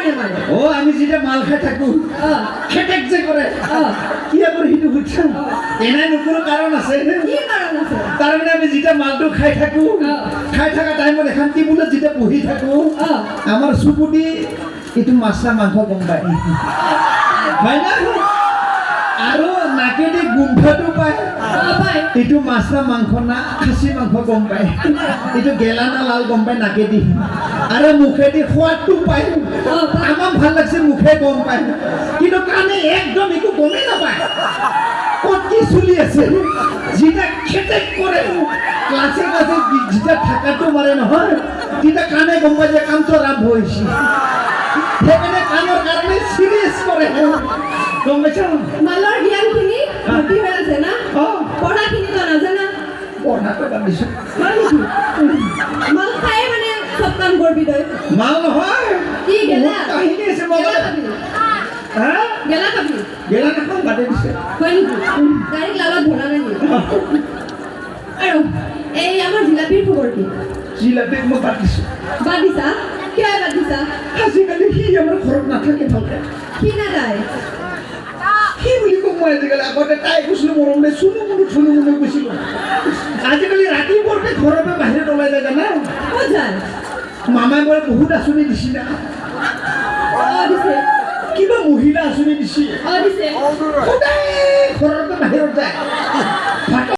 কাৰণে মাৰে ও আমি যেটা মাল খাই থাকো খেটেক যে কৰে কি আবাৰ হিটু বুঝছেন এনাই নকৰো কাৰণ আছে কি কাৰণ আছে তাৰ মানে আমি যেটা মালটো খাই থাকো খাই থাকা টাইমত এখন টেবুলত যেটা বহি থাকো আমাৰ সুপুটি এইটো মাছলা মাংস গম পায় হয় না আৰু নাকেদি গোন্ধটো পায় এইটো মাছলা মাংস না খাচী মাংস গম পায় এইটো গেলা না লাল গম পায় নাকেদি আৰু মুখেদি সোৱাদটো পায় আমার ভাল লাগছে মুখে গম পায় কিন্তু কানে একদম একো গমে নাপায় কত কি চলি আছে যেটা খেটেক করে ক্লাসে ক্লাসে যেটা থাকাটো মারে নহয় যেটা কানে গম পায় যে কামটো আরম্ভ হয়েছে সেখানে কানের কারণে সিরিয়াস করে গম পাইছো মালৰ জ্ঞানখিনি ভৰ্তি হৈ আছে না পঢ়াখিনি তো নাজানা পঢ়াটো বাদ দিছো মাল খাই মানে সব কাম করবি তই মাল নহয় কি গেলা কাহিনী আছে মগা হ্যাঁ গেলা খাবি গেলা নাখাম বাদে দিছে হয় নেকি ডাইরেক্ট লালত ধৰা নাই আৰু এই আমাৰ জিলাপিৰ খবৰ কি জিলাপি মই বাদ দিছো বাদ দিছা কিয় বাদ দিছা আজিকালি সি আমাৰ ঘৰত নাথাকে ভালকে কি নাযায় কি বুলি কম মই আজিকালি আগতে তাই কৈছিলো মৰমলে চুনু মুনু কৈছিলো আজিকালি ৰাতি পৰতে ঘৰৰ পৰা বাহিৰত ওলাই যায় জানা ক'ত যায় মামাই বৰ বহুত আঁচনি দিছিল না দিছে কিবা মহিলা আঁচনি দিছিল দিছে সদায় ঘৰৰ পৰা বাহিৰত যায়